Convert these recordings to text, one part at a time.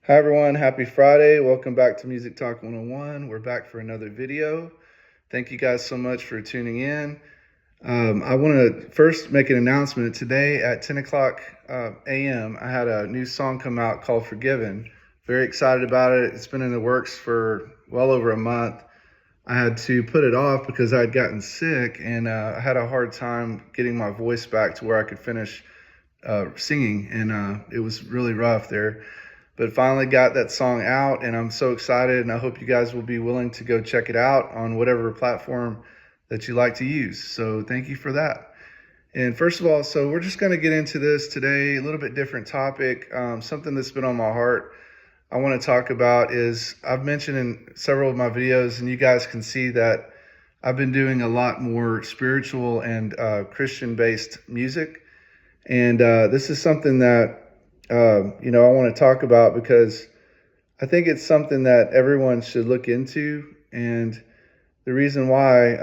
Hi everyone, happy Friday. Welcome back to Music Talk 101. We're back for another video. Thank you guys so much for tuning in. I want to first make an announcement. Today at 10 o'clock a.m. I had a new song come out called Forgiven. Very excited about it. It's been in the works for well over a month. I had to put it off because I had gotten sick and I had a hard time getting my voice back to where I could finish singing, and it was really rough there. But finally got that song out, and I'm so excited, and I hope you guys will be willing to go check it out on whatever platform that you like to use. So thank you for that. And first of all, so we're just going to get into this today, a little bit different topic, something that's been on my heart. I want to talk about is I've mentioned in several of my videos, and you guys can see that I've been doing a lot more spiritual and Christian-based music. And this is something that I want to talk about because I think it's something that everyone should look into. And the reason why,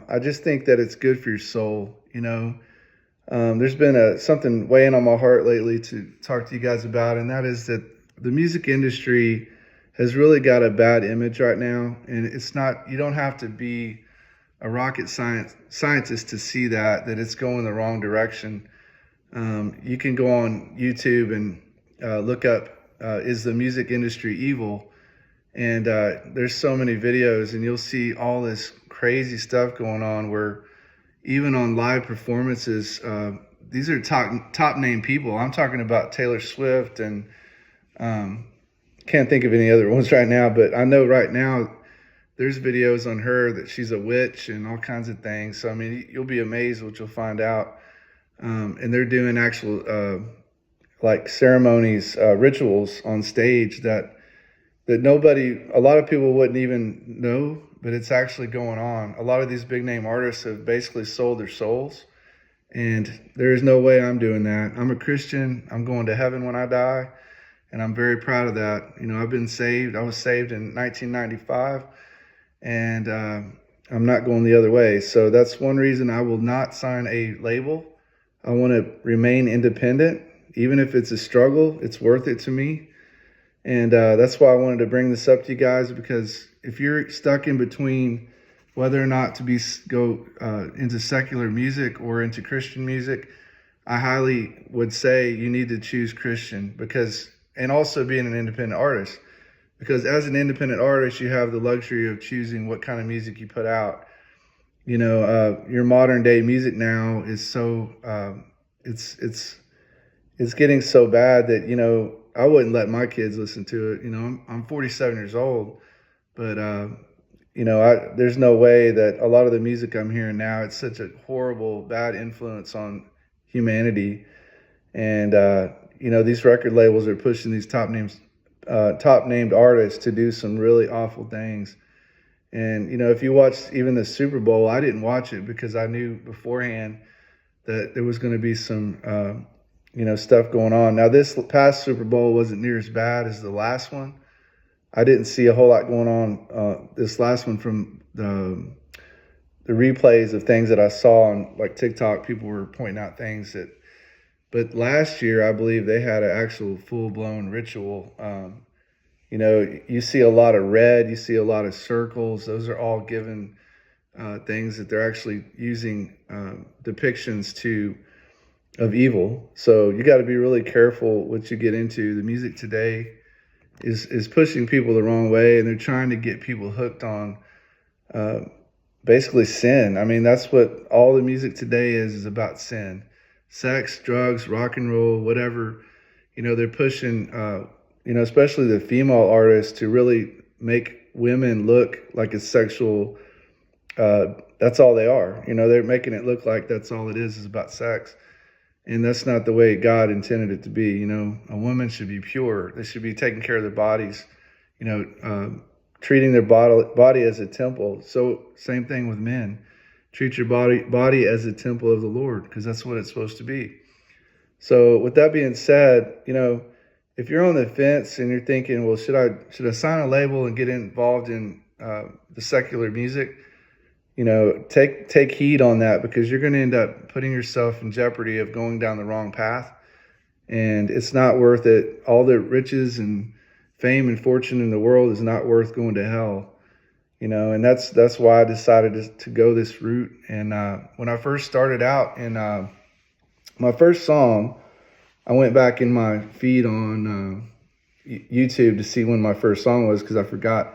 I just think that it's good for your soul. There's been something weighing on my heart lately to talk to you guys about, and that is that the music industry has really got a bad image right now. And it's not, you don't have to be a rocket scientist to see that it's going the wrong direction. You can go on YouTube and look up, is the music industry evil? And there's so many videos, and you'll see all this crazy stuff going on where even on live performances, these are top name people. I'm talking about Taylor Swift, and can't think of any other ones right now, but I know right now there's videos on her that she's a witch and all kinds of things. So, I mean, you'll be amazed what you'll find out. And they're doing actual like ceremonies, rituals on stage that a lot of people wouldn't even know, but it's actually going on. A lot of these big name artists have basically sold their souls, and there is no way I'm doing that. I'm a Christian. I'm going to heaven when I die, and I'm very proud of that. I've been saved. I was saved in 1995, and I'm not going the other way. So that's one reason I will not sign a label. I want to remain independent. Even if it's a struggle, it's worth it to me. And that's why I wanted to bring this up to you guys, because if you're stuck in between whether or not to go into secular music or into Christian music, I highly would say you need to choose Christian, and also being an independent artist, because as an independent artist, you have the luxury of choosing what kind of music you put out. Your modern day music now is so it's getting so bad that I wouldn't let my kids listen to it. I'm 47 years old, but there's no way that a lot of the music I'm hearing now, it's such a horrible, bad influence on humanity. And these record labels are pushing these top named artists to do some really awful things. And, if you watch even the Super Bowl, I didn't watch it because I knew beforehand that there was going to be some, stuff going on. Now, this past Super Bowl wasn't near as bad as the last one. I didn't see a whole lot going on this last one from the replays of things that I saw on like TikTok. People were pointing out things but last year, I believe they had an actual full-blown ritual. You see a lot of red, you see a lot of circles. Those are all given things that they're actually using depictions of evil. So you got to be really careful what you get into. The music today is pushing people the wrong way, and they're trying to get people hooked on basically sin. I mean, that's what all the music today is about: sin, sex, drugs, rock and roll, whatever. They're pushing especially the female artists, to really make women look like it's sexual. That's all they are. They're making it look like that's all it is about sex. And that's not the way God intended it to be. A woman should be pure. They should be taking care of their bodies, treating their body as a temple. So same thing with men. Treat your body as a temple of the Lord, because that's what it's supposed to be. So with that being said, if you're on the fence and you're thinking, well, should I sign a label and get involved in the secular music? Take heed on that, because you're going to end up putting yourself in jeopardy of going down the wrong path. And it's not worth it. All the riches and fame and fortune in the world is not worth going to hell. And that's why I decided to go this route. And when I first started out, and my first song, I went back in my feed on YouTube to see when my first song was, because I forgot.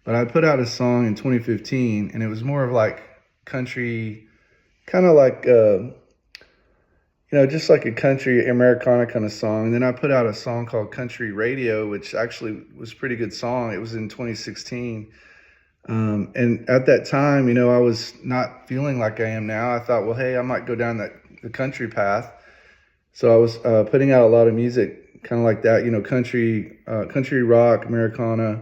But I put out a song in 2015, and it was more of like country, kind of like just like a country Americana kind of song. And then I put out a song called Country Radio, which actually was a pretty good song. It was in 2016. And at that time, I was not feeling like I am now. I thought, well, hey, I might go down the country path. So I was putting out a lot of music kind of like that, country rock, Americana.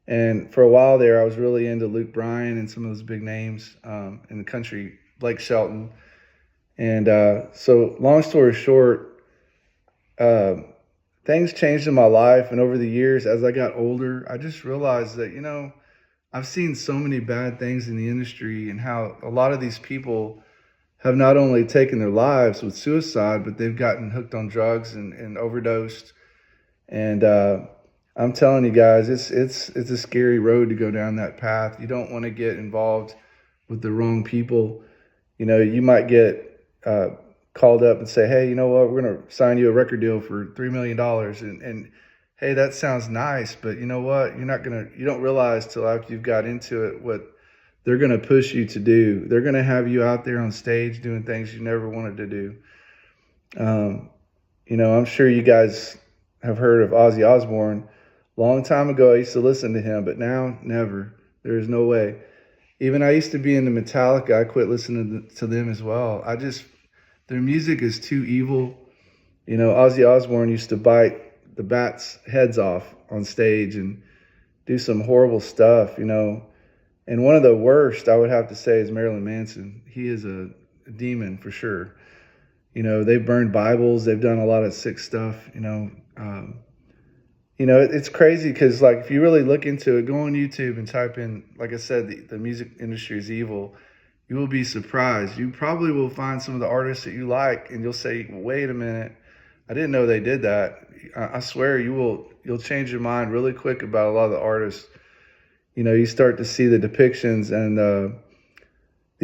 And for a while there, I was really into Luke Bryan and some of those big names in the country, Blake Shelton. And so long story short, things changed in my life. And over the years, as I got older, I just realized that, I've seen so many bad things in the industry, and how a lot of these people have not only taken their lives with suicide, but they've gotten hooked on drugs and overdosed. And I'm telling you guys, it's a scary road to go down that path. You don't want to get involved with the wrong people. You might get called up and say, hey, you know what, we're going to sign you a record deal for $3 million. And hey, that sounds nice, but you know what? You don't realize till after you've got into it what they're going to push you to do. They're going to have you out there on stage doing things you never wanted to do. I'm sure you guys have heard of Ozzy Osbourne. Long time ago, I used to listen to him, but now, never. There is no way. Even I used to be into Metallica. I quit listening to them as well. Their music is too evil. Ozzy Osbourne used to bite the bats' heads off on stage and do some horrible stuff, And one of the worst, I would have to say, is Marilyn Manson. He is a demon for sure. They've burned Bibles. They've done a lot of sick stuff, It's crazy because, like, if you really look into it, go on YouTube and type in, like I said, the music industry is evil. You will be surprised. You probably will find some of the artists that you like, and you'll say, wait a minute, I didn't know they did that. I swear you'll change your mind really quick about a lot of the artists. You start to see the depictions and the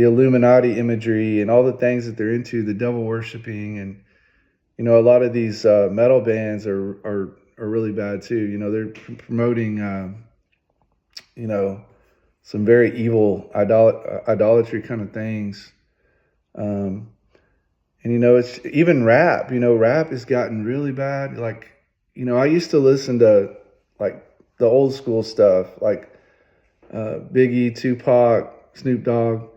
Illuminati imagery and all the things that they're into, the devil worshiping. And, a lot of these metal bands are really bad too. They're promoting, some very evil idolatry kind of things. And, it's even rap. Rap has gotten really bad. Like, I used to listen to, like, the old school stuff, like Biggie, Tupac, Snoop Dogg.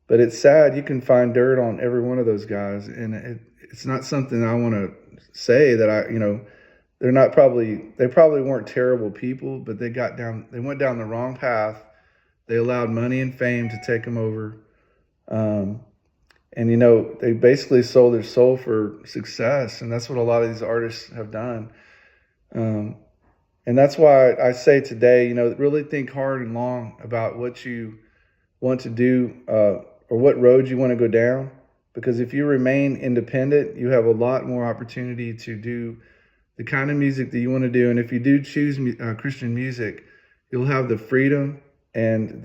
But it's sad. You can find dirt on every one of those guys. And it's not something I want to say that they probably weren't terrible people, but they went down the wrong path. They allowed money and fame to take them over. And, they basically sold their soul for success. And that's what a lot of these artists have done. And that's why I say today, really think hard and long about what you want to do or what road you want to go down. Because if you remain independent, you have a lot more opportunity to do the kind of music that you want to do. And if you do choose Christian music, you'll have the freedom and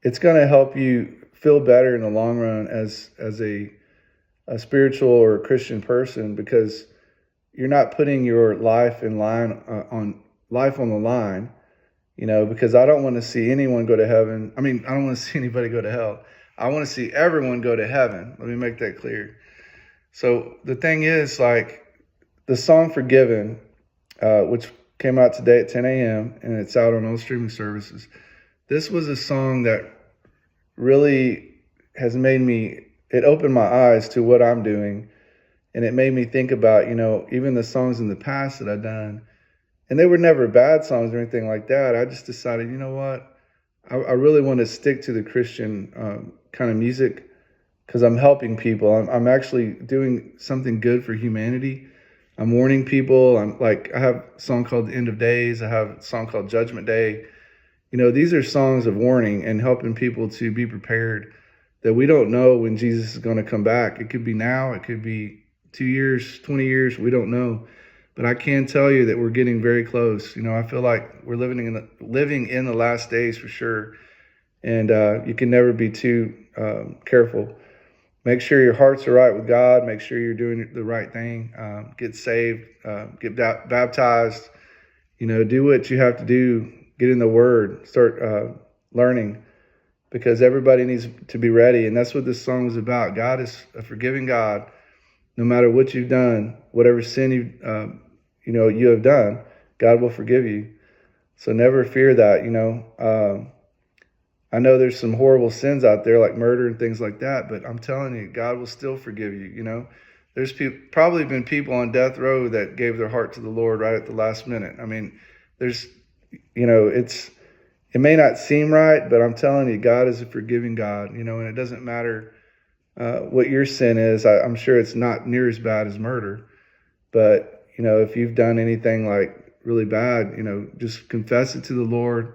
it's going to help you feel better in the long run as a spiritual or a Christian person, because you're not putting your life on the line, because I don't want to see anyone go to heaven. I mean, I don't want to see anybody go to hell. I want to see everyone go to heaven. Let me make that clear. So the thing is, like, the song Forgiven, which came out today at 10 a.m. and it's out on all streaming services. This was a song that really has it opened my eyes to what I'm doing. And it made me think about, even the songs in the past that I've done. And they were never bad songs or anything like that. I just decided, you know what? I really want to stick to the Christian kind of music, because I'm helping people. I'm actually doing something good for humanity. I'm warning people. I have a song called The End of Days. I have a song called Judgment Day. These are songs of warning and helping people to be prepared, that we don't know when Jesus is going to come back. It could be now. It could be 2 years, 20 years. We don't know. but I can tell you that we're getting very close. I feel like we're living in the last days for sure, and you can never be too careful. Make sure your hearts are right with God. Make sure you're doing the right thing. Get saved. Get baptized. Do what you have to do. Get in the Word. Start learning, because everybody needs to be ready. And that's what this song is about. God is a forgiving God. No matter what you've done, whatever sin you have done, God will forgive you. So never fear that. I know there's some horrible sins out there like murder and things like that, but I'm telling you, God will still forgive you. There's probably been people on death row that gave their heart to the Lord right at the last minute. I mean, it may not seem right, but I'm telling you, God is a forgiving God, and it doesn't matter what your sin is. I'm sure it's not near as bad as murder, but if you've done anything like really bad, just confess it to the Lord,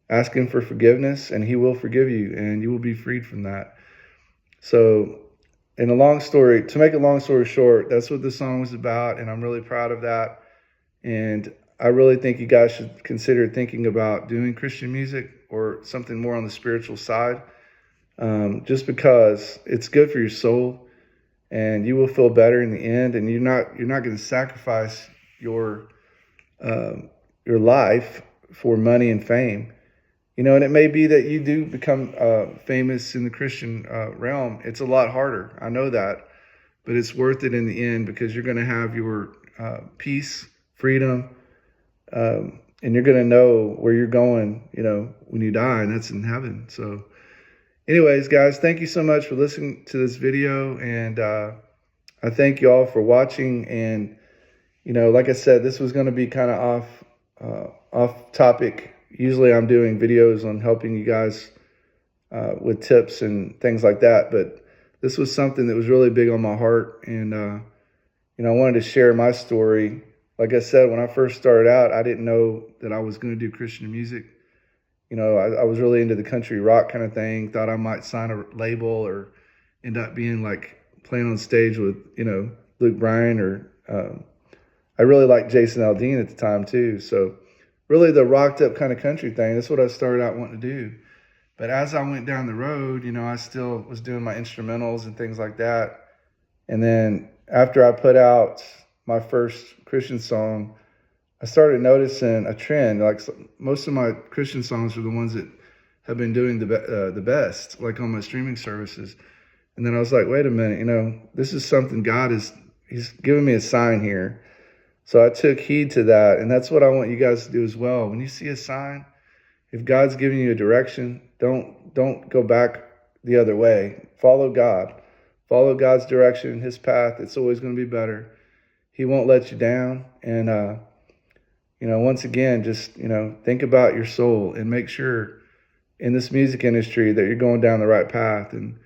ask Him for forgiveness, and He will forgive you, and you will be freed from that. So, to make a long story short, that's what the song was about, and I'm really proud of that. And I really think you guys should consider thinking about doing Christian music or something more on the spiritual side, just because it's good for your soul, and you will feel better in the end. And you're not going to sacrifice your life for money and fame. And it may be that you do become famous in the Christian realm. It's a lot harder. I know that, but it's worth it in the end, because you're going to have your peace, freedom, and you're going to know where you're going, when you die, and that's in heaven. So anyways, guys, thank you so much for listening to this video. And I thank you all for watching. And, like I said, this was going to be kind of off topic. Usually I'm doing videos on helping you guys with tips and things like that. But this was something that was really big on my heart. And, I wanted to share my story. Like I said, when I first started out, I didn't know that I was going to do Christian music. I was really into the country rock kind of thing. Thought I might sign a label or end up being like playing on stage with, Luke Bryan, or I really liked Jason Aldean at the time too. So really the rocked up kind of country thing, that's what I started out wanting to do. But as I went down the road, I still was doing my instrumentals and things like that. And then after I put out my first Christian song, I started noticing a trend. Like most of my Christian songs are the ones that have been doing the best, like on my streaming services. And then I was like, wait a minute, this is something He's giving me a sign here. So I took heed to that, and that's what I want you guys to do as well. When you see a sign, if God's giving you a direction, don't go back the other way. Follow God. Follow God's direction, His path. It's always going to be better. He won't let you down. And once again, just think about your soul and make sure in this music industry that you're going down the right path. And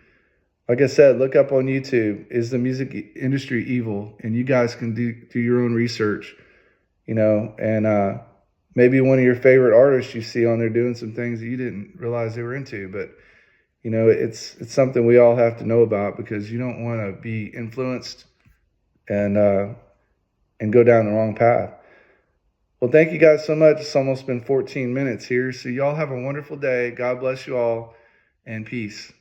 like I said, look up on YouTube, is the music industry evil? And you guys can do your own research, and maybe one of your favorite artists you see on there doing some things that you didn't realize they were into. But, it's something we all have to know about, because you don't want to be influenced and go down the wrong path. Well, thank you guys so much. It's almost been 14 minutes here. So y'all have a wonderful day. God bless you all, and peace.